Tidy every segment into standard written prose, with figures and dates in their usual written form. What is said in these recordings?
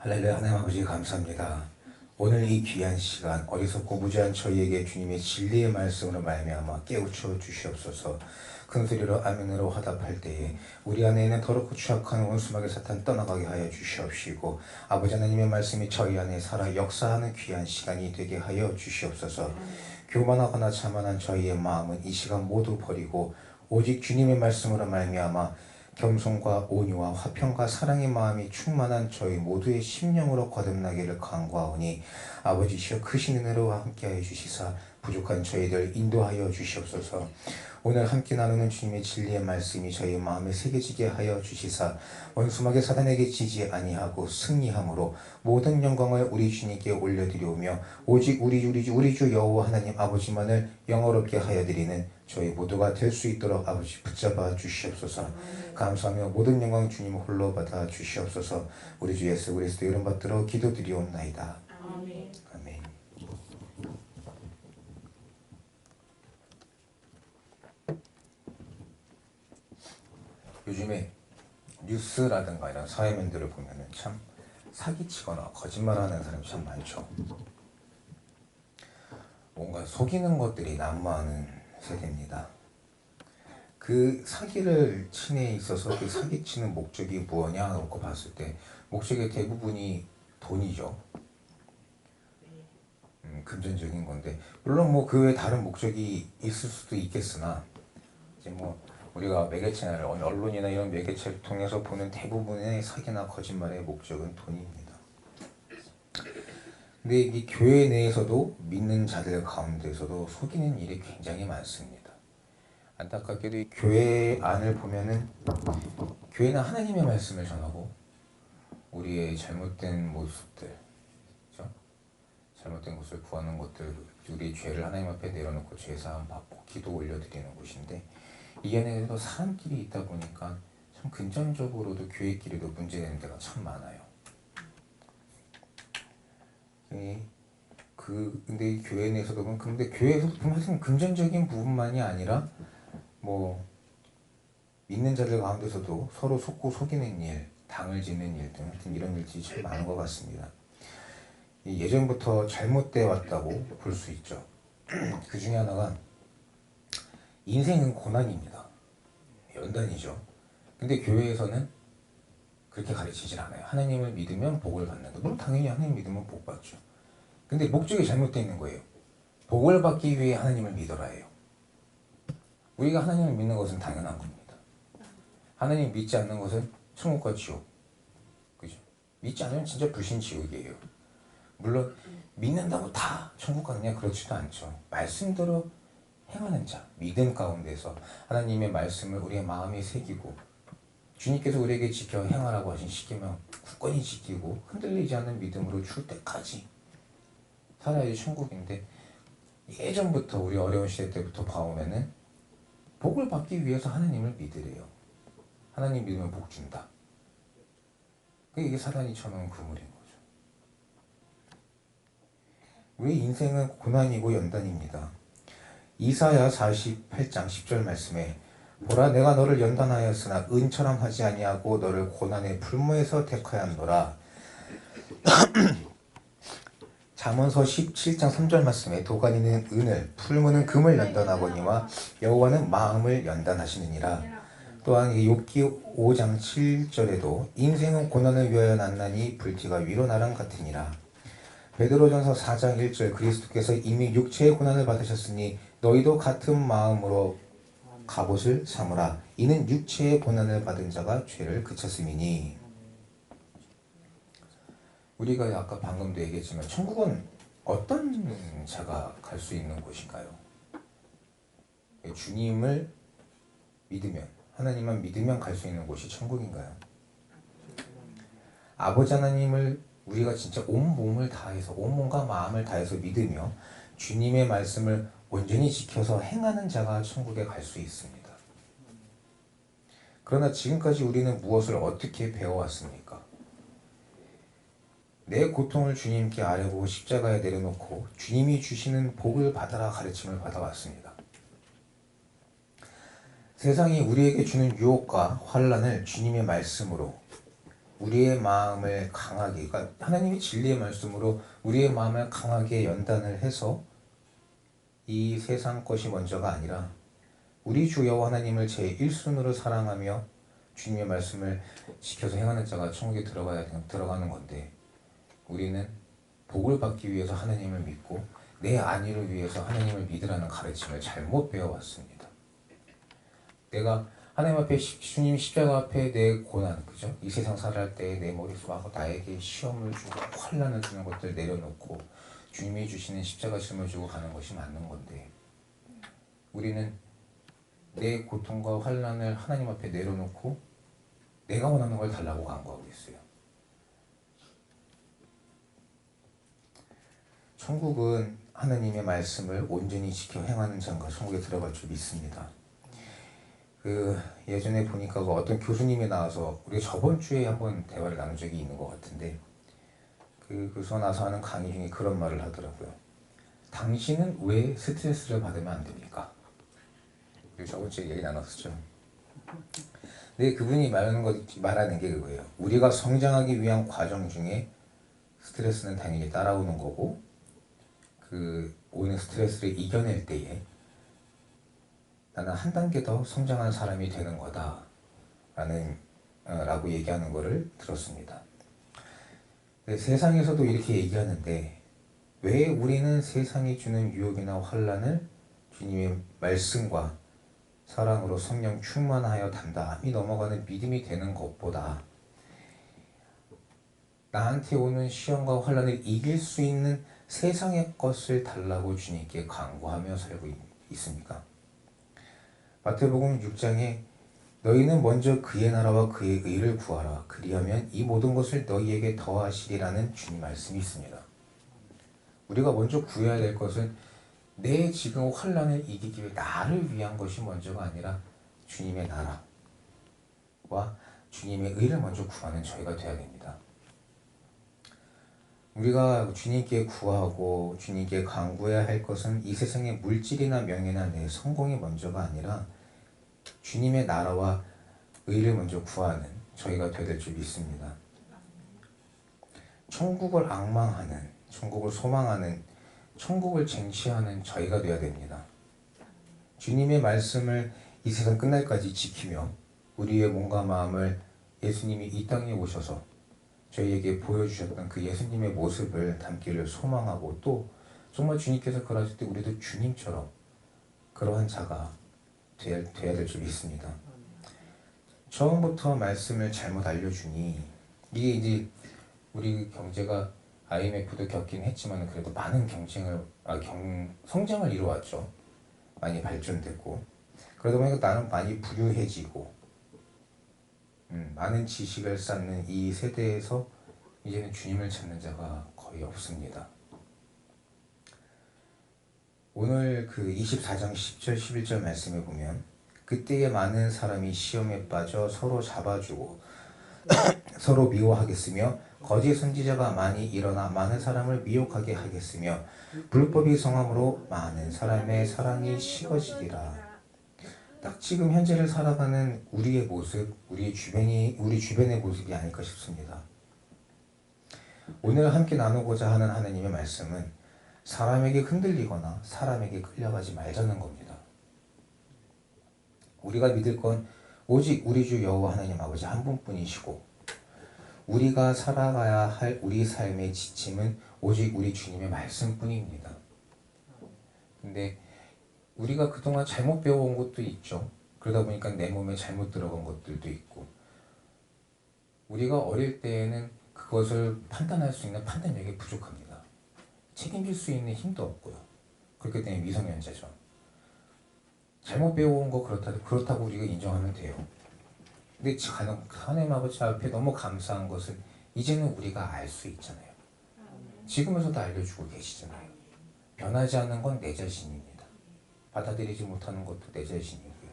할렐루야. 하나님 아버지 감사합니다. 오늘 이 귀한 시간 어리석고 무지한 저희에게 주님의 진리의 말씀으로 말미암아 깨우쳐 주시옵소서. 큰소리로 아멘으로 화답할 때에 우리 안에 있는 더럽고 추악한 원수마귀 사탄 떠나가게 하여 주시옵시고, 아버지 하나님의 말씀이 저희 안에 살아 역사하는 귀한 시간이 되게 하여 주시옵소서. 교만하거나 자만한 저희의 마음은 이 시간 모두 버리고 오직 주님의 말씀으로 말미암아 겸손과 온유와 화평과 사랑의 마음이 충만한 저희 모두의 심령으로 거듭나기를 간구하오니, 아버지시여 크신 은혜로 함께하여 주시사 부족한 저희들 인도하여 주시옵소서. 오늘 함께 나누는 주님의 진리의 말씀이 저희 마음에 새겨지게 하여 주시사 원수마귀 사단에게 지지 아니하고 승리함으로 모든 영광을 우리 주님께 올려드리오며 오직 우리 주 여호와 하나님 아버지만을 영어롭게 하여 드리는 저희 모두가 될 수 있도록 아버지 붙잡아 주시옵소서. 감사하며 모든 영광 주님 홀로 받아 주시옵소서. 우리 주 예수 그리스도 이름 받들어 기도드리옵나이다. 아멘. 아멘. 요즘에 뉴스라든가 이런 사회면들을 보면은 참 사기치거나 거짓말하는 사람이 참 많죠. 뭔가 속이는 것들이 난무하는 세대입니다. 그 사기를 친에 있어서 그 사기치는 목적이 무엇냐 놓고 봤을 때 목적의 대부분이 돈이죠. 금전적인 건데, 물론 뭐 그 외에 다른 목적이 있을 수도 있겠으나 이제 뭐 우리가 매개체나 언론이나 이런 매개체를 통해서 보는 대부분의 사기나 거짓말의 목적은 돈입니다. 근데 이 교회 내에서도 믿는 자들 가운데서도 속이는 일이 굉장히 많습니다. 안타깝게도 이 교회 안을 보면은 교회는 하나님의 말씀을 전하고 우리의 잘못된 모습들, 그렇죠? 잘못된 것을 구하는 것들, 우리의 죄를 하나님 앞에 내려놓고 죄사함 받고 기도 올려드리는 곳인데, 이 안에도 사람끼리 있다 보니까 참 근전적으로도 교회끼리도 문제되는 데가 참 많아요. 근데 이 교회 내에서도 보면, 근데 교회에서 보면 금전적인 부분만이 아니라 뭐 믿는 자들 가운데서도 서로 속고 속이는 일, 당을 짓는 일 등 이런 일들이 참 많은 것 같습니다. 예전부터 잘못되어 왔다고 볼 수 있죠. 그 중에 하나가 인생은 고난입니다. 연단이죠. 근데 교회에서는 그렇게 가르치질 않아요. 하나님을 믿으면 복을 받는다. 물론 당연히 하나님 믿으면 복 받죠. 근데 목적이 잘못되어 있는 거예요. 복을 받기 위해 하나님을 믿어라예요. 우리가 하나님을 믿는 것은 당연한 겁니다. 하나님 믿지 않는 것은 천국과 지옥, 그죠? 믿지 않으면 진짜 불신지옥이에요. 물론 믿는다고 다 천국 가느냐, 그렇지도 않죠. 말씀대로 행하는 자, 믿음 가운데서 하나님의 말씀을 우리의 마음에 새기고 주님께서 우리에게 지켜 행하라고 하신 시기면 굳건히 지키고 흔들리지 않는 믿음으로 출 때까지 살아야지 천국인데, 예전부터 우리 어려운 시대 때부터 봐오면은 복을 받기 위해서 하나님을 믿으래요. 하나님 믿으면 복 준다. 이게 사단이 쳐놓은 그물인 거죠. 우리 인생은 고난이고 연단입니다. 이사야 48장 10절 말씀에 보라, 내가 너를 연단하였으나 은처럼 하지 아니하고 너를 고난의 풀무에서 택하였노라. 잠언서 17장 3절 말씀에 도가니는 은을, 풀무는 금을 연단하거니와 여호와는 마음을 연단하시느니라. 또한 욥기 5장 7절에도 인생은 고난을 위하여 났나니 불티가 위로 나랑 같으니라. 베드로전서 4장 1절 그리스도께서 이미 육체의 고난을 받으셨으니 너희도 같은 마음으로 갑옷을 삼으라. 이는 육체의 고난을 받은 자가 죄를 그쳤음이니. 우리가 아까 방금도 얘기했지만 천국은 어떤 자가 갈 수 있는 곳인가요? 주님을 믿으면, 하나님만 믿으면 갈 수 있는 곳이 천국인가요? 아버지 하나님을 우리가 진짜 온 몸을 다해서, 온 몸과 마음을 다해서 믿으며 주님의 말씀을 온전히 지켜서 행하는 자가 천국에 갈 수 있습니다. 그러나 지금까지 우리는 무엇을 어떻게 배워왔습니까? 내 고통을 주님께 아뢰고 십자가에 내려놓고 주님이 주시는 복을 받아라 가르침을 받아왔습니다. 세상이 우리에게 주는 유혹과 환난을 주님의 말씀으로, 우리의 마음을 강하게, 그러니까 하나님의 진리의 말씀으로 우리의 마음을 강하게 연단을 해서 이 세상 것이 먼저가 아니라 우리 주 여호와 하나님을 제1순으로 사랑하며 주님의 말씀을 지켜서 행하는 자가 천국에 들어가는 건데, 우리는 복을 받기 위해서 하나님을 믿고 내 안위를 위해서 하나님을 믿으라는 가르침을 잘못 배워왔습니다. 내가 하나님 앞에, 주님 십자가 앞에 내 고난, 그죠? 이 세상 살아갈 때 내 머릿속에 나에게 시험을 주고 환난을 주는 것들 내려놓고 주님이 주시는 십자가 짐을 주고 가는 것이 맞는 건데, 우리는 내 고통과 환난을 하나님 앞에 내려놓고 내가 원하는 걸 달라고 간구하고 있어요. 천국은 하나님의 말씀을 온전히 지켜 행하는 자가 천국에 들어갈 줄 믿습니다. 예전에 보니까 어떤 교수님이 나와서, 우리 저번 주에 한번 대화를 나눈 적이 있는 것 같은데, 그 교수가 나서 하는 강의 중에 그런 말을 하더라고요. 당신은 왜 스트레스를 받으면 안 됩니까? 저번 주에 얘기 나눴었죠. 근데 그분이 말하는 게 그거예요. 우리가 성장하기 위한 과정 중에 스트레스는 당연히 따라오는 거고, 오는 스트레스를 이겨낼 때에 나는 한 단계 더 성장한 사람이 되는 거다 라고 얘기하는 거를 들었습니다. 세상에서도 이렇게 얘기하는데, 왜 우리는 세상이 주는 유혹이나 환난을 주님의 말씀과 사랑으로 성령 충만하여 담담히 넘어가는 믿음이 되는 것보다 나한테 오는 시험과 환난을 이길 수 있는 세상의 것을 달라고 주님께 간구하며 살고 있습니까? 마태복음 6장에 너희는 먼저 그의 나라와 그의 의를 구하라. 그리하면 이 모든 것을 너희에게 더하시리라는 주님 말씀이 있습니다. 우리가 먼저 구해야 될 것은 내 지금 환난을 이기기 위해 나를 위한 것이 먼저가 아니라 주님의 나라와 주님의 의를 먼저 구하는 저희가 되어야 됩니다. 우리가 주님께 구하고 주님께 간구해야 할 것은 이 세상의 물질이나 명예나 내 성공이 먼저가 아니라 주님의 나라와 의를 먼저 구하는 저희가 되어야 될 줄 믿습니다. 천국을 앙망하는, 천국을 소망하는, 천국을 쟁취하는 저희가 되어야 됩니다. 주님의 말씀을 이 세상 끝날까지 지키며 우리의 몸과 마음을 예수님이 이 땅에 오셔서 저희에게 보여주셨던 그 예수님의 모습을 담기를 소망하고, 또 정말 주님께서 그러실 때 우리도 주님처럼 그러한 자가 되어야 될 줄 믿습니다. 처음부터 말씀을 잘못 알려주니, 이게 이제 우리 경제가 IMF도 겪긴 했지만 그래도 많은 성장을 이루어왔죠. 많이 발전됐고, 그러다 보니까 나는 많이 부유해지고, 많은 지식을 쌓는 이 세대에서 이제는 주님을 찾는 자가 거의 없습니다. 오늘 24장 10절 11절 말씀에 보면, 그때에 많은 사람이 시험에 빠져 서로 잡아주고 서로 미워하겠으며 거짓 선지자가 많이 일어나 많은 사람을 미혹하게 하겠으며 불법이 성함으로 많은 사람의 사랑이 식어지리라. 딱 지금 현재를 살아가는 우리의 모습, 우리 주변의 모습이 아닐까 싶습니다. 오늘 함께 나누고자 하는 하나님의 말씀은 사람에게 흔들리거나 사람에게 끌려가지 말자는 겁니다. 우리가 믿을 건 오직 우리 주 여호와 하나님 아버지 한 분뿐이시고, 우리가 살아가야 할 우리 삶의 지침은 오직 우리 주님의 말씀뿐입니다. 근데 우리가 그동안 잘못 배워온 것도 있죠. 그러다 보니까 내 몸에 잘못 들어간 것들도 있고, 우리가 어릴 때에는 그것을 판단할 수 있는 판단력이 부족합니다. 책임질 수 있는 힘도 없고요. 그렇기 때문에 미성년자죠. 잘못 배워온 거 그렇다고 우리가 인정하면 돼요. 근데 하나님 아버지 앞에 너무 감사한 것은 이제는 우리가 알 수 있잖아요. 지금에서도 알려주고 계시잖아요. 변하지 않는 건 내 자신입니다. 받아들이지 못하는 것도 내 자신이고요.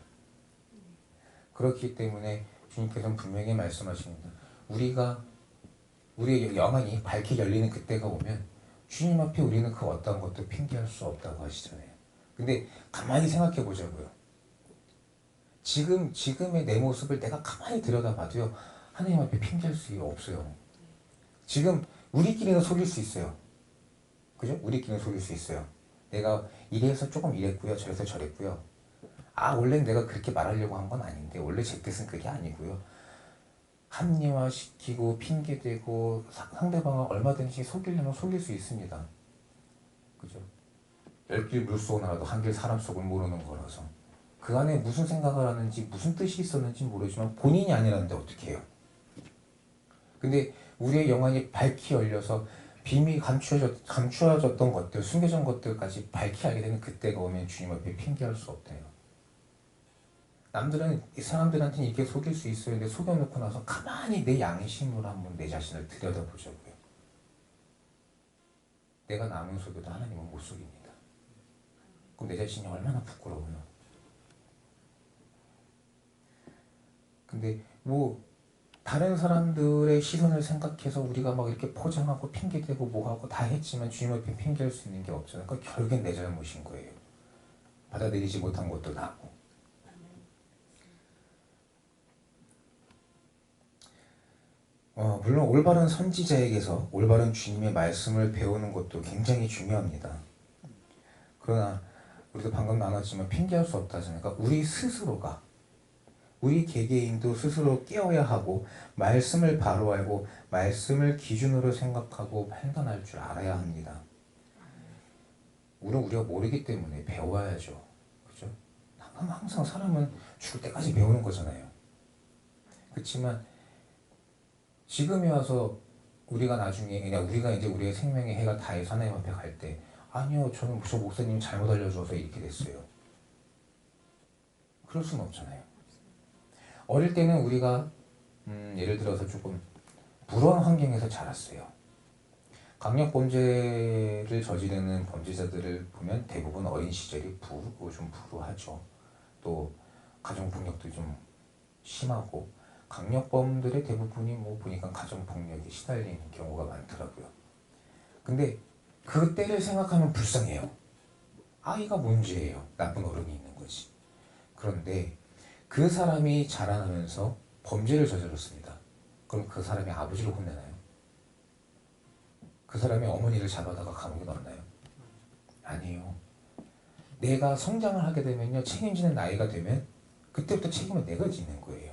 그렇기 때문에 주님께서는 분명히 말씀하십니다. 우리의 영안이 밝게 열리는 그때가 오면 주님 앞에 우리는 그 어떤 것도 핑계할 수 없다고 하시잖아요. 근데 가만히 생각해 보자고요. 지금의 내 모습을 내가 가만히 들여다봐도요, 하나님 앞에 핑계할 수 없어요. 지금 우리끼리는 속일 수 있어요. 그죠? 우리끼리는 속일 수 있어요. 내가 이래서 조금 이랬고요. 저래서 저랬고요. 원래는 내가 그렇게 말하려고 한 건 아닌데 원래 제 뜻은 그게 아니고요. 합리화시키고 핑계대고 상대방을 얼마든지 속이려면 속일 수 있습니다. 그죠? 10길 물속을 나가도 한 길 사람 속을 모르는 거라서 그 안에 무슨 생각을 하는지 무슨 뜻이 있었는지 모르지만 본인이 아니라는데 어떻게 해요? 근데 우리의 영안이 밝히 열려서 비밀이 감추어졌던 것들, 숨겨진 것들까지 밝히 알게 되는 그때가 오면 주님 앞에 핑계할 수 없대요. 남들은 이 사람들한테는 이렇게 속일 수 있어요. 근데 속여놓고 나서 가만히 내 양심으로 한번 내 자신을 들여다보자고요. 내가 남을 속여도 하나님은 못 속입니다. 그럼 내 자신이 얼마나 부끄러워요. 근데 다른 사람들의 시선을 생각해서 우리가 막 이렇게 포장하고 핑계대고 뭐하고 다 했지만 주님 앞에 핑계할 수 있는 게 없잖아요. 그러니까 결국엔 내 잘못인 거예요. 받아들이지 못한 것도 나고. 물론 올바른 선지자에게서 올바른 주님의 말씀을 배우는 것도 굉장히 중요합니다. 그러나 우리도 방금 나눴지만 핑계할 수 없다잖아요. 그러니까 우리 개개인도 스스로 깨어야 하고 말씀을 바로 알고 말씀을 기준으로 생각하고 판단할 줄 알아야 합니다. 우리가 모르기 때문에 배워야죠. 그죠? 항상 사람은 죽을 때까지 배우는 거잖아요. 그렇지만 지금에 와서 우리가 나중에 그냥 우리가 이제 우리의 생명의 해가 다해서 하나님 앞에 갈 때 아니요 저는 저 목사님이 잘못 알려줘서 이렇게 됐어요. 그럴 수는 없잖아요. 어릴 때는 우리가 예를 들어서 조금 불우한 환경에서 자랐어요. 강력범죄를 저지르는 범죄자들을 보면 대부분 어린 시절이 좀 불우하죠. 또 가정폭력도 좀 심하고 강력범들의 대부분이 보니까 가정폭력에 시달리는 경우가 많더라고요. 근데 그때를 생각하면 불쌍해요. 아이가 문제예요. 나쁜 어른이 있는 거지. 그런데 그 사람이 자라나면서 범죄를 저질렀습니다. 그럼 그 사람이 아버지를 혼내나요? 그 사람이 어머니를 잡아다가 감옥에 넣나요? 아니에요. 내가 성장을 하게 되면요, 책임지는 나이가 되면 그때부터 책임은 내가 지는 거예요.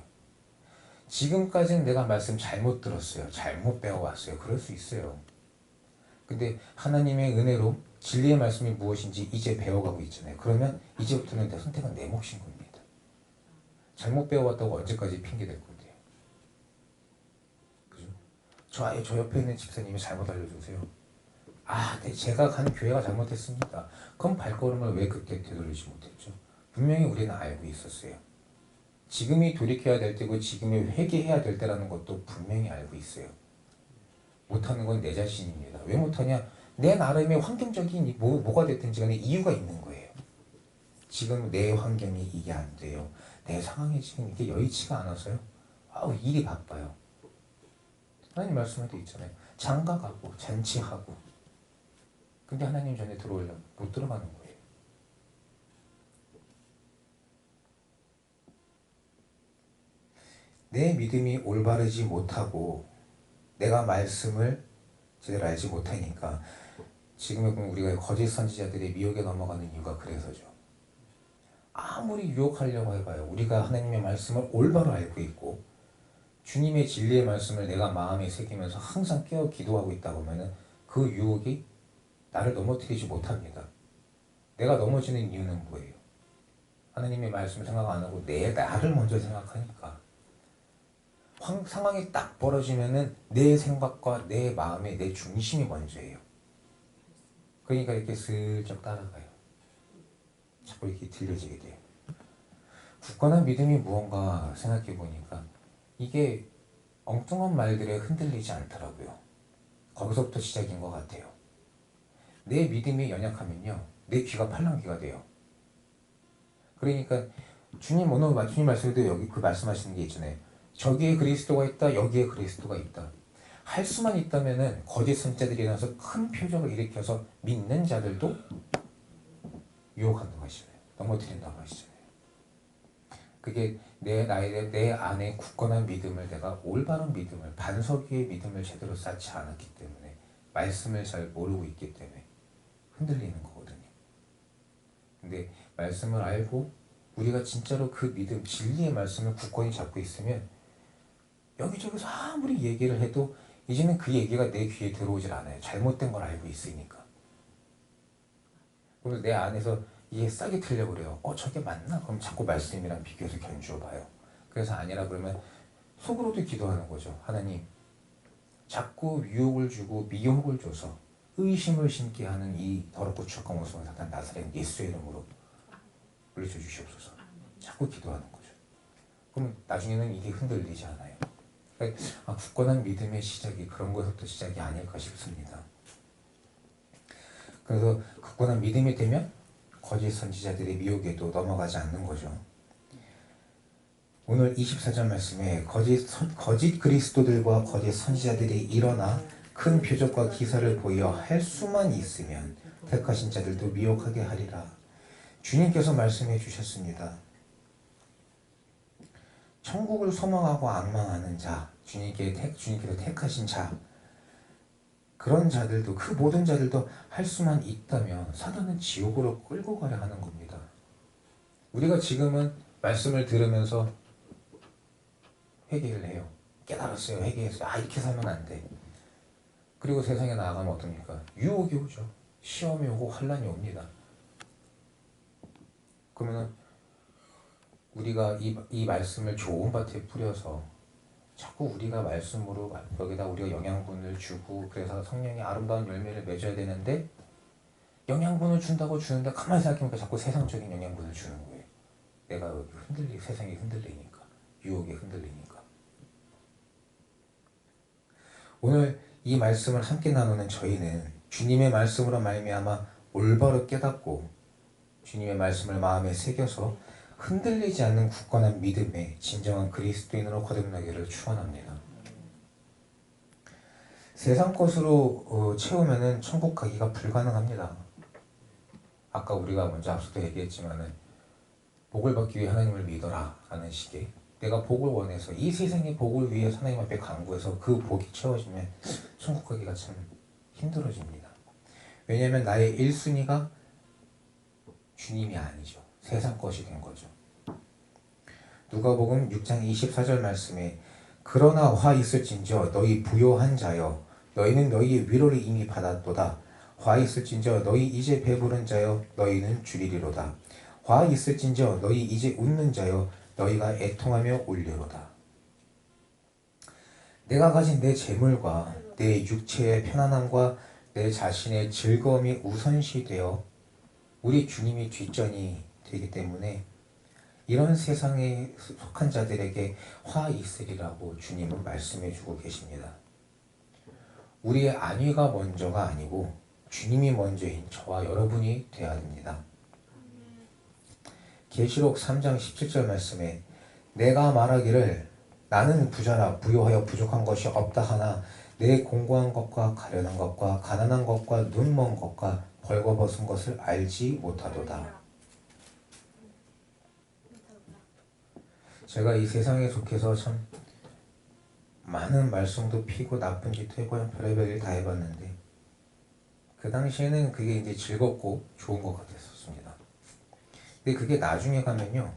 지금까지는 내가 말씀 잘못 들었어요. 잘못 배워왔어요. 그럴 수 있어요. 근데 하나님의 은혜로 진리의 말씀이 무엇인지 이제 배워가고 있잖아요. 그러면 이제부터는 내 선택은 내 몫인 겁니다. 잘못 배워왔다고 언제까지 핑계댈 건데요. 그죠? 저 옆에 있는 집사님이 잘못 알려주세요. 네, 제가 간 교회가 잘못했습니다. 그럼 발걸음을 왜 그때 되돌리지 못했죠? 분명히 우리는 알고 있었어요. 지금이 돌이켜야 될 때고 지금이 회개해야 될 때라는 것도 분명히 알고 있어요. 못하는 건 내 자신입니다. 왜 못하냐? 내 나름의 환경적인 뭐가 됐든지 간에 이유가 있는 거예요. 지금 내 환경이 이게 안 돼요. 내 상황이 지금 이게 여의치가 않아서요. 일이 바빠요. 하나님 말씀에도 있잖아요. 장가가고 잔치하고. 근데 하나님 전에 들어오려면 못 들어가는 거예요. 내 믿음이 올바르지 못하고 내가 말씀을 제대로 알지 못하니까 지금에 보면 우리가 거짓 선지자들의 미혹에 넘어가는 이유가 그래서죠. 아무리 유혹하려고 해봐요. 우리가 하나님의 말씀을 올바로 알고 있고 주님의 진리의 말씀을 내가 마음에 새기면서 항상 깨어 기도하고 있다 보면은 그 유혹이 나를 넘어뜨리지 못합니다. 내가 넘어지는 이유는 뭐예요? 하나님의 말씀을 생각 안 하고 나를 먼저 생각하니까 상황이 딱 벌어지면은 내 생각과 내 마음의 내 중심이 먼저예요. 그러니까 이렇게 슬쩍 따라가요. 자꾸 이렇게 들려지게 돼요. 굳건한 믿음이 무언가 생각해 보니까 이게 엉뚱한 말들에 흔들리지 않더라고요. 거기서부터 시작인 것 같아요. 내 믿음이 연약하면요, 내 귀가 팔랑귀가 돼요. 그러니까 주님 말씀에도 여기 그 말씀하시는 게 있잖아요. 저기에 그리스도가 있다, 여기에 그리스도가 있다. 할 수만 있다면은 거짓 선지자들이 일어나서 큰 표적을 일으켜서 믿는 자들도 유혹한다고 하시잖아요. 넘어뜨린다고 하시잖아요. 그게 내 안에 굳건한 믿음을, 내가 올바른 믿음을, 반석 위의 믿음을 제대로 쌓지 않았기 때문에, 말씀을 잘 모르고 있기 때문에 흔들리는 거거든요. 근데 말씀을 알고 우리가 진짜로 그 믿음, 진리의 말씀을 굳건히 잡고 있으면 여기저기서 아무리 얘기를 해도 이제는 그 얘기가 내 귀에 들어오질 않아요. 잘못된 걸 알고 있으니까. 그래서 내 안에서 이게 싹이 틀려버려요. 저게 맞나? 그럼 자꾸 말씀이랑 비교해서 견주어 봐요. 그래서 아니라 그러면 속으로도 기도하는 거죠. 하나님, 자꾸 유혹을 주고 미혹을 줘서 의심을 심게 하는 이 더럽고 추악한 모습을 사탄 나사렛 예수의 이름으로 물리쳐 주시옵소서. 자꾸 기도하는 거죠. 그럼 나중에는 이게 흔들리지 않아요. 그러니까 굳건한 믿음의 시작이 그런 것부터 시작이 아닐까 싶습니다. 그래서 굳건한 믿음이 되면 거짓 선지자들의 미혹에도 넘어가지 않는 거죠. 오늘 24절 말씀에 거짓 그리스도들과 거짓 선지자들이 일어나 큰 표적과 기사를 보여 할 수만 있으면 택하신 자들도 미혹하게 하리라. 주님께서 말씀해 주셨습니다. 천국을 소망하고 앙망하는 자, 주님께서 택하신 자, 그런 자들도, 그 모든 자들도 할 수만 있다면 사단은 지옥으로 끌고 가려 하는 겁니다. 우리가 지금은 말씀을 들으면서 회개를 해요. 깨달았어요. 회개했어요. 이렇게 살면 안 돼. 그리고 세상에 나아가면 어떻습니까? 유혹이 오죠. 시험이 오고 환란이 옵니다. 그러면 우리가 이 말씀을 좋은 밭에 뿌려서 자꾸 우리가 말씀으로 여기다 우리가 영양분을 주고, 그래서 성령이 아름다운 열매를 맺어야 되는데 영양분을 준다고 주는데 가만히 생각해보니까 자꾸 세상적인 영양분을 주는 거예요. 내가 세상에 흔들리니까, 유혹에 흔들리니까. 오늘 이 말씀을 함께 나누는 저희는 주님의 말씀으로 말미암아 올바로 깨닫고 주님의 말씀을 마음에 새겨서 흔들리지 않는 굳건한 믿음의 진정한 그리스도인으로 거듭나기를 축원합니다. 세상 것으로 채우면은 천국 가기가 불가능합니다. 아까 우리가 먼저 앞서도 얘기했지만은 복을 받기 위해 하나님을 믿어라 라는 식의, 내가 복을 원해서 이 세상의 복을 위해 하나님 앞에 간구해서 그 복이 채워지면 천국 가기가 참 힘들어집니다. 왜냐하면 나의 1순위가 주님이 아니죠. 세상 것이 된 거죠. 누가복음 6장 24절 말씀에 그러나 화 있을진저 너희 부요한 자여 너희는 너희의 위로를 이미 받았도다. 화 있을진저 너희 이제 배부른 자여 너희는 주리리로다. 화 있을진저 너희 이제 웃는 자여 너희가 애통하며 울리로다. 내가 가진 내 재물과 내 육체의 편안함과 내 자신의 즐거움이 우선시되어 우리 주님이 뒷전이 되기 때문에 이런 세상에 속한 자들에게 화 있으리라고 주님은 말씀해 주고 계십니다. 우리의 안위가 먼저가 아니고 주님이 먼저인 저와 여러분이 되어야 됩니다. 계시록 3장 17절 말씀에 내가 말하기를 나는 부자라 부요하여 부족한 것이 없다 하나 내 공고한 것과 가련한 것과 가난한 것과 눈먼 것과 벌거벗은 것을 알지 못하도다. 제가 이 세상에 속해서 참 많은 말썽도 피고 나쁜 짓도 해고 별의별 일 다 해봤는데 그 당시에는 그게 이제 즐겁고 좋은 것 같았었습니다. 근데 그게 나중에 가면요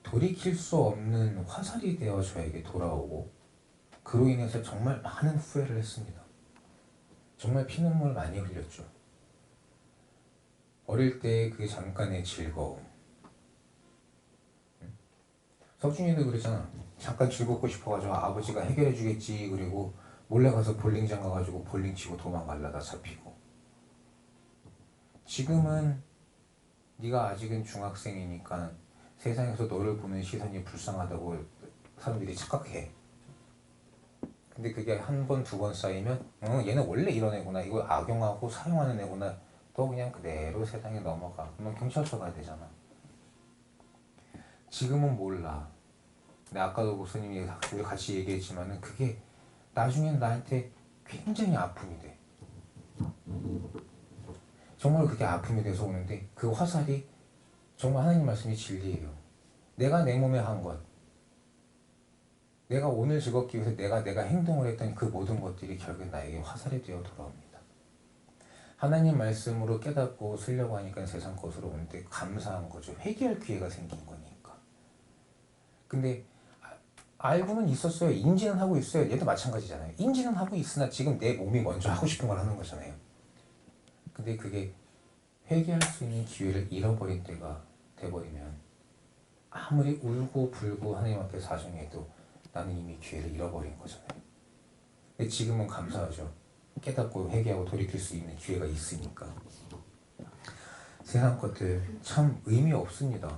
돌이킬 수 없는 화살이 되어 저에게 돌아오고 그로 인해서 정말 많은 후회를 했습니다. 정말 피눈물 많이 흘렸죠. 어릴 때 그 잠깐의 즐거움. 석준이도 그랬잖아. 잠깐 즐겁고 싶어가지고 아버지가 해결해 주겠지. 그리고 몰래 가서 볼링장 가가지고 볼링 치고 도망가려다 잡히고. 지금은 네가 아직은 중학생이니까 세상에서 너를 보는 시선이 불쌍하다고 사람들이 착각해. 근데 그게 한 번, 두 번 쌓이면 얘는 원래 이런 애구나. 이거 악용하고 사용하는 애구나. 또 그냥 그대로 세상에 넘어가. 그러면 경찰서 가야 되잖아. 지금은 몰라. 근데 아까도 목사님이 우리 같이 얘기했지만은 그게 나중엔 나한테 굉장히 아픔이 돼. 정말 그게 아픔이 돼서 오는데 그 화살이 정말 하나님 말씀이 진리예요. 내가 내 몸에 한 것, 내가 오늘 즐겁기 위해서 내가 행동을 했던 그 모든 것들이 결국 나에게 화살이 되어 돌아옵니다. 하나님 말씀으로 깨닫고 쓰려고 하니까 세상 것으로 오는데 감사한 거죠. 회개할 기회가 생긴 거니까. 근데 알고는 있었어요. 인지는 하고 있어요. 얘도 마찬가지잖아요. 인지는 하고 있으나 지금 내 몸이 먼저 하고 싶은 걸 하는 거잖아요. 근데 그게 회개할 수 있는 기회를 잃어버린 때가 돼버리면 아무리 울고 불고 하나님 앞에 사정해도 나는 이미 기회를 잃어버린 거잖아요. 근데 지금은 감사하죠. 깨닫고 회개하고 돌이킬 수 있는 기회가 있으니까. 세상 것들 참 의미 없습니다.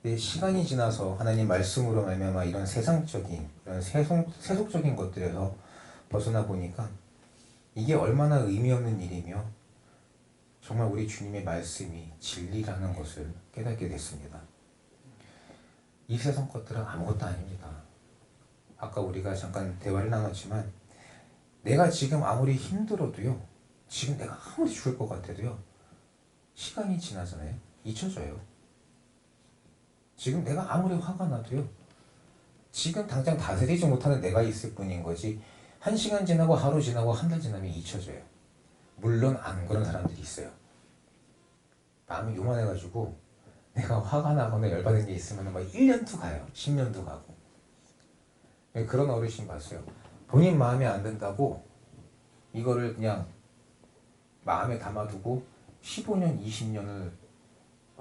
근데 시간이 지나서 하나님 말씀으로 말미암아 이런 세상적인 이런 세속적인 것들에서 벗어나 보니까 이게 얼마나 의미 없는 일이며 정말 우리 주님의 말씀이 진리라는 것을 깨닫게 됐습니다. 이 세상 것들은 아무것도 아닙니다. 아까 우리가 잠깐 대화를 나눴지만 내가 지금 아무리 힘들어도요, 지금 내가 아무리 죽을 것 같아도요, 시간이 지나잖아요. 잊혀져요. 지금 내가 아무리 화가 나도요, 지금 당장 다스리지 못하는 내가 있을 뿐인 거지 1시간 지나고 하루 지나고 한 달 지나면 잊혀져요. 물론 안 그런 사람들이 있어요. 마음이 요만해가지고 내가 화가 나거나 열받은 게 있으면 막 1년도 가요. 10년도 가고. 그런 어르신 봤어요. 본인 마음에 안 든다고 이거를 그냥 마음에 담아두고 15년, 20년을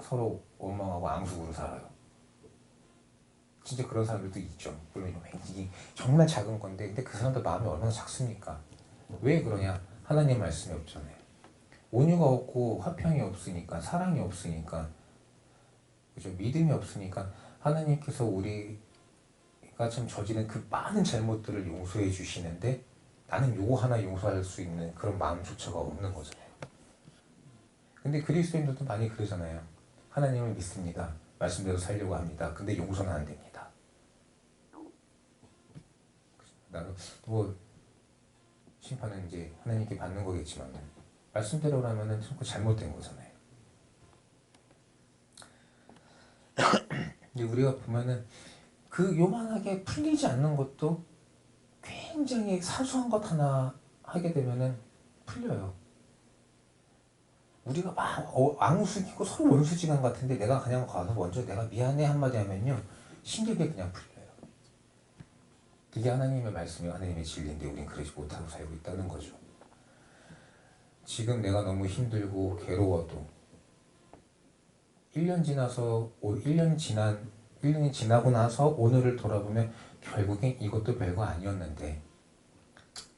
서로 원망하고 앙숙으로 살아요. 진짜 그런 사람들도 있죠. 물론 이게 정말 작은 건데 근데 그 사람들 마음이 얼마나 작습니까? 왜 그러냐? 하나님 말씀이 없잖아요. 온유가 없고 화평이 없으니까, 사랑이 없으니까, 그죠? 믿음이 없으니까 하나님께서 우리가 참 저지른 그 많은 잘못들을 용서해 주시는데 나는 요거 하나 용서할 수 있는 그런 마음조차가 없는 거잖아요. 근데 그리스도인들도 많이 그러잖아요. 하나님을 믿습니다. 말씀대로 살려고 합니다. 근데 용서는 안 됩니다. 나는 뭐 심판은 이제 하나님께 받는 거겠지만 말씀대로라면은 자꾸 잘못된 거잖아요. 근데 우리가 보면은 그 요만하게 풀리지 않는 것도 굉장히 사소한 것 하나 하게 되면은 풀려요. 우리가 막 앙숙이고 서로 원수지간 같은데 내가 그냥 가서 먼저 내가 미안해 한마디 하면요 신기하게 그냥 풀려요. 그게 하나님의 말씀이 하나님의 진리인데 우린 그러지 못하고 살고 있다는 거죠. 지금 내가 너무 힘들고 괴로워도 1년 지나고 나서 오늘을 돌아보면 결국엔 이것도 별거 아니었는데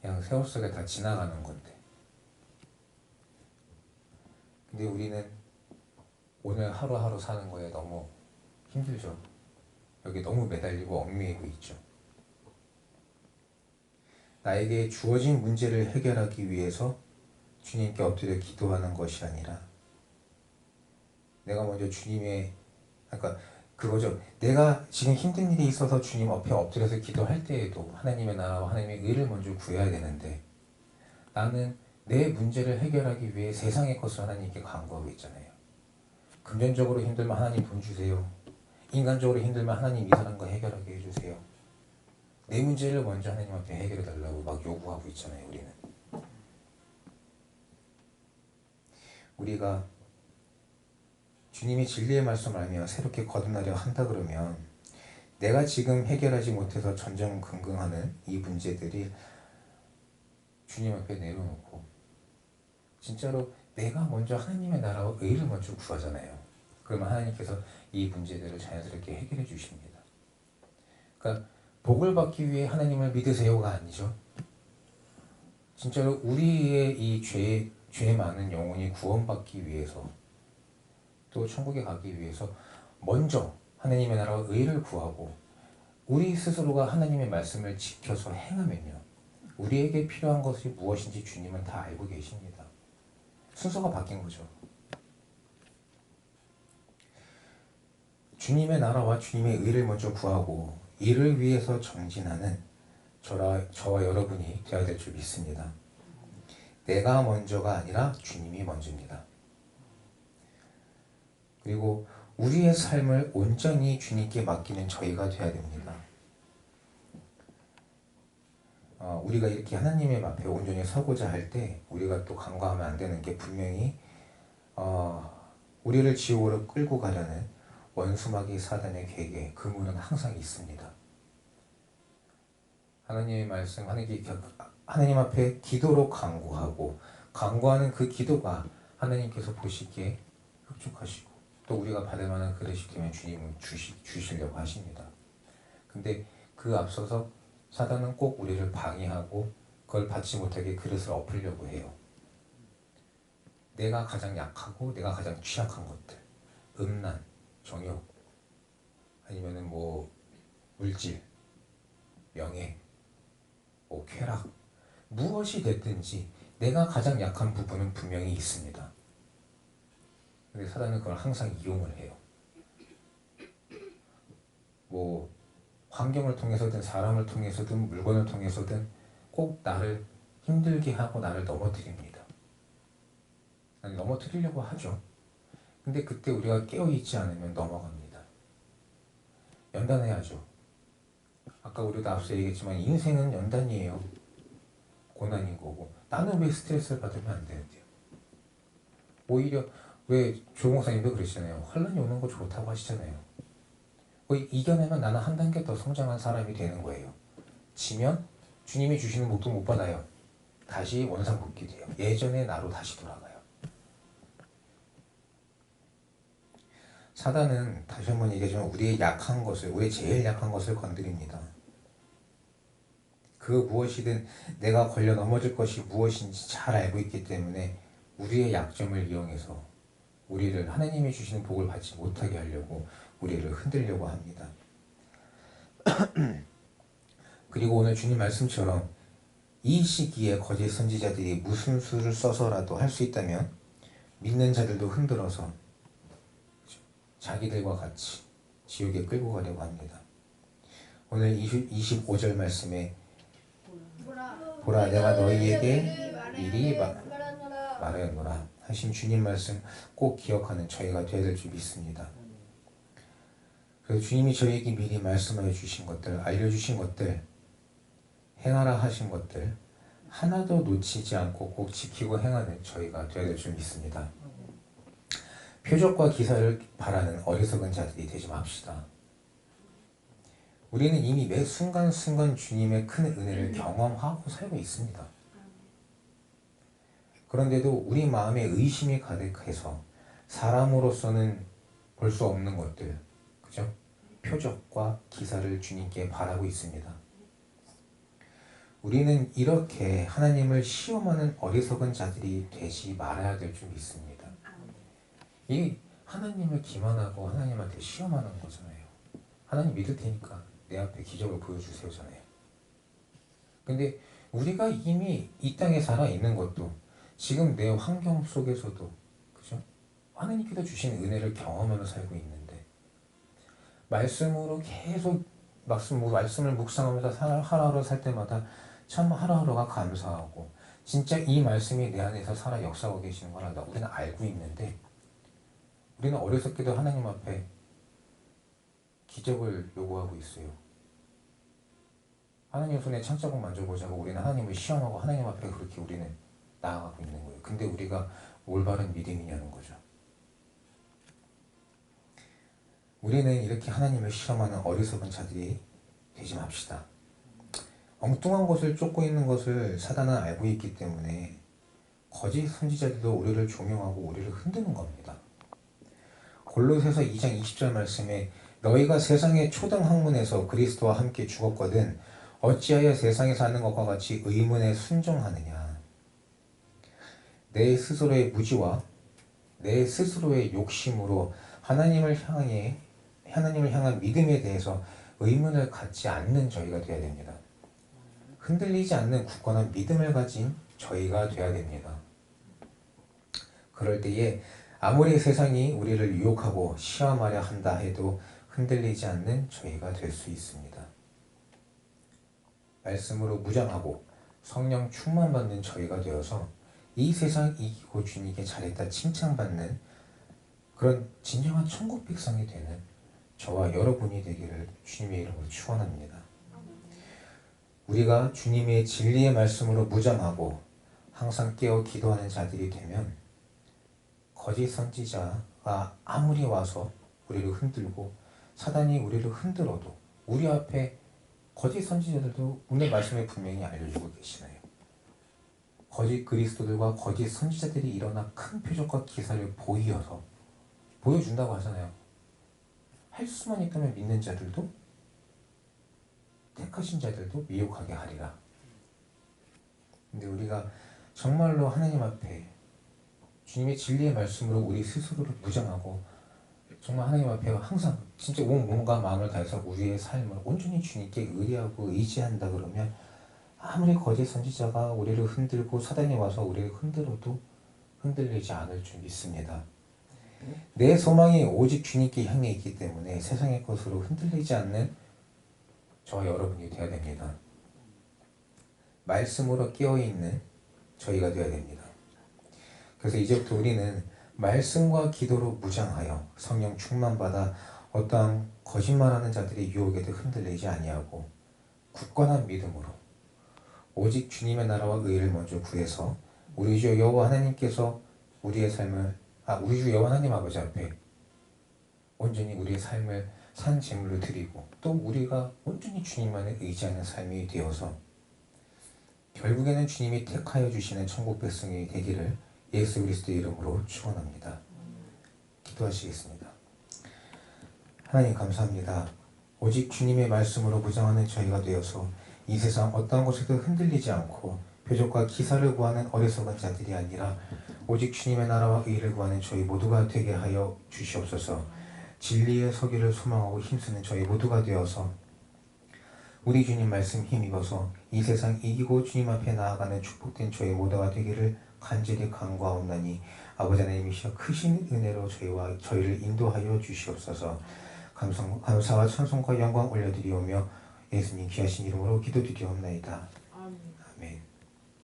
그냥 세월 속에 다 지나가는 건데 근데 우리는 오늘 하루하루 사는 거에 너무 힘들죠. 여기 너무 매달리고 얽매이고 있죠. 나에게 주어진 문제를 해결하기 위해서 주님께 엎드려 기도하는 것이 아니라 내가 먼저 주님의 그러니까 그거죠. 내가 지금 힘든 일이 있어서 주님 앞에 엎드려서 기도할 때에도 하나님의 나라와 하나님의 의를 먼저 구해야 되는데 나는 내 문제를 해결하기 위해 세상의 것을 하나님께 간구하고 있잖아요. 금전적으로 힘들면 하나님 돈 주세요. 인간적으로 힘들면 하나님 이 사람 거 해결하게 해주세요. 내 문제를 먼저 하나님 앞에 해결해 달라고 막 요구하고 있잖아요. 우리가 주님이 진리의 말씀을 알며 새롭게 거듭나려 한다 그러면 내가 지금 해결하지 못해서 전전긍긍하는 이 문제들이 주님 앞에 내려놓고 진짜로 내가 먼저 하나님의 나라와 의를 먼저 구하잖아요. 그러면 하나님께서 이 문제들을 자연스럽게 해결해 주십니다. 그러니까 복을 받기 위해 하나님을 믿으세요가 아니죠. 진짜로 우리의 이 죄 많은 영혼이 구원받기 위해서 또 천국에 가기 위해서 먼저 하나님의 나라와 의를 구하고 우리 스스로가 하나님의 말씀을 지켜서 행하면요. 우리에게 필요한 것이 무엇인지 주님은 다 알고 계십니다. 순서가 바뀐 거죠. 주님의 나라와 주님의 의를 먼저 구하고 이를 위해서 정진하는 저와 여러분이 되어야 될 줄 믿습니다. 내가 먼저가 아니라 주님이 먼저입니다. 그리고 우리의 삶을 온전히 주님께 맡기는 저희가 되어야 됩니다. 우리가 이렇게 하나님의 앞에 온전히 서고자 할 때 우리가 또 간과하면 안 되는 게 분명히 우리를 지옥으로 끌고 가려는 원수마귀 사단의 계획에 그물은 항상 있습니다. 하나님의 말씀, 하나님 앞에 기도로 간구하는 그 기도가 하나님께서 보시기에 흡족하시고 또 우리가 받을 만한 그릇이 되면 주님은 주시려고 하십니다. 근데 그 앞서서 사단은 꼭 우리를 방해하고 그걸 받지 못하게 그릇을 엎으려고 해요. 내가 가장 약하고 내가 가장 취약한 것들, 음란, 정욕, 아니면은 물질, 명예, 쾌락, 무엇이 됐든지 내가 가장 약한 부분은 분명히 있습니다. 근데 사단은 그걸 항상 이용을 해요. 환경을 통해서든 사람을 통해서든 물건을 통해서든 꼭 나를 힘들게 하고 나를 넘어뜨립니다. 넘어뜨리려고 하죠. 근데 그때 우리가 깨어있지 않으면 넘어갑니다. 연단해야죠. 아까 우리도 앞서 얘기했지만 인생은 연단이에요. 고난인 거고 나는 왜 스트레스를 받으면 안 되는데요. 오히려 왜 조목사님도 그러시잖아요. 환난이 오는 거 좋다고 하시잖아요. 이겨내면 나는 한 단계 더 성장한 사람이 되는 거예요. 지면 주님이 주시는 목도 못 받아요. 다시 원상복귀 돼요. 예전의 나로 다시 돌아가요. 사단은 다시 한번 얘기하지만 우리의 약한 것을, 우리의 제일 약한 것을 건드립니다. 그 무엇이든 내가 걸려 넘어질 것이 무엇인지 잘 알고 있기 때문에 우리의 약점을 이용해서 우리를 하나님이 주시는 복을 받지 못하게 하려고 우리를 흔들려고 합니다. 그리고 오늘 주님 말씀처럼 이 시기에 거짓 선지자들이 무슨 수를 써서라도 할 수 있다면 믿는 자들도 흔들어서 자기들과 같이 지옥에 끌고 가려고 합니다. 오늘 25절 말씀에 보라 내가 너희에게 미리 말하였노라 하신 주님 말씀 꼭 기억하는 저희가 되어야 될 줄 믿습니다. 그래서 주님이 저희에게 미리 말씀하여 주신 것들, 알려주신 것들, 행하라 하신 것들 하나도 놓치지 않고 꼭 지키고 행하는 저희가 되어야 될 줄 믿습니다. 표적과 기사를 바라는 어리석은 자들이 되지 맙시다. 우리는 이미 매 순간순간 주님의 큰 은혜를 경험하고 살고 있습니다. 그런데도 우리 마음에 의심이 가득해서 사람으로서는 볼 수 없는 것들, 그죠? 표적과 기사를 주님께 바라고 있습니다. 우리는 이렇게 하나님을 시험하는 어리석은 자들이 되지 말아야 될 줄 믿습니다. 이 하나님을 기만하고 하나님한테 시험하는 거잖아요. 하나님 믿을 테니까 내 앞에 기적을 보여주세요잖아요. 근데 우리가 이미 이 땅에 살아있는 것도 지금 내 환경 속에서도 그죠? 하나님께서 주신 은혜를 경험하며 살고 있는데 말씀으로 계속 말씀을 묵상하면서 하루하루 살 때마다 참 하루하루가 감사하고 진짜 이 말씀이 내 안에서 살아 역사하고 계시는 걸 우리는 알고 있는데 우리는 어리석게도 하나님 앞에 기적을 요구하고 있어요. 하나님 손에 창자국 만져보자고 우리는 하나님을 시험하고 하나님 앞에 그렇게 우리는 나아가고 있는 거예요. 근데 우리가 올바른 믿음이냐는 거죠. 우리는 이렇게 하나님을 시험하는 어리석은 자들이 되지 맙시다. 엉뚱한 것을 쫓고 있는 것을 사단은 알고 있기 때문에 거짓 선지자들도 우리를 종용하고 우리를 흔드는 겁니다. 골로새서 2장 20절 말씀에 너희가 세상의 초등 학문에서 그리스도와 함께 죽었거든 어찌하여 세상에 사는 것과 같이 의문에 순종하느냐. 내 스스로의 무지와 내 스스로의 욕심으로 하나님을 향한 믿음에 대해서 의문을 갖지 않는 저희가 되어야 됩니다. 흔들리지 않는 굳건한 믿음을 가진 저희가 되어야 됩니다. 그럴 때에 아무리 세상이 우리를 유혹하고 시험하려 한다 해도 흔들리지 않는 저희가 될 수 있습니다. 말씀으로 무장하고 성령 충만받는 저희가 되어서 이 세상 이기고 주님께 잘했다 칭찬받는 그런 진정한 천국 백성이 되는 저와 여러분이 되기를 주님의 이름으로 축원합니다. 우리가 주님의 진리의 말씀으로 무장하고 항상 깨어 기도하는 자들이 되면 거짓 선지자가 아무리 와서 우리를 흔들고 사단이 우리를 흔들어도 우리 앞에 거짓 선지자들도 오늘 말씀에 분명히 알려주고 계시네요. 거짓 그리스도들과 거짓 선지자들이 일어나 큰 표적과 기사를 보여준다고 하잖아요. 할 수만 있다면 믿는 자들도 택하신 자들도 미혹하게 하리라. 근데 우리가 정말로 하나님 앞에 주님의 진리의 말씀으로 우리 스스로를 무장하고 정말 하나님 앞에 항상 진짜 온 몸과 마음을 다해서 우리의 삶을 온전히 주님께 의뢰하고 의지한다 그러면 아무리 거짓 선지자가 우리를 흔들고 사단이 와서 우리를 흔들어도 흔들리지 않을 줄 믿습니다. 내 소망이 오직 주님께 향해 있기 때문에 세상의 것으로 흔들리지 않는 저와 여러분이 되어야 됩니다. 말씀으로 깨어있는 저희가 되어야 됩니다. 그래서 이제부터 우리는 말씀과 기도로 무장하여 성령 충만받아 어떠한 거짓말하는 자들의 유혹에도 흔들리지 아니하고 굳건한 믿음으로 오직 주님의 나라와 의를 먼저 구해서 우리 주 여호와 하나님께서 우리의 삶을 우리 주 여호와 하나님 아버지 앞에 온전히 우리의 삶을 산 제물로 드리고 또 우리가 온전히 주님만을 의지하는 삶이 되어서 결국에는 주님이 택하여 주시는 천국 백성이 되기를 예수 그리스도의 이름으로 축원합니다. 기도하시겠습니다. 하나님 감사합니다. 오직 주님의 말씀으로 무장하는 저희가 되어서 이 세상 어떠한 곳에도 흔들리지 않고 표적과 기사를 구하는 어리석은 자들이 아니라 오직 주님의 나라와 의를 구하는 저희 모두가 되게 하여 주시옵소서. 진리의 서기를 소망하고 힘쓰는 저희 모두가 되어서 우리 주님 말씀 힘입어서 이 세상 이기고 주님 앞에 나아가는 축복된 저희 모두가 되기를 간절히 간구하옵나니 아버지 하나님이시여 크신 은혜로 저희를 인도하여 주시옵소서. 감사와 찬송과 영광 올려드리오며 예수님 귀하신 이름으로 기도드리옵나이다.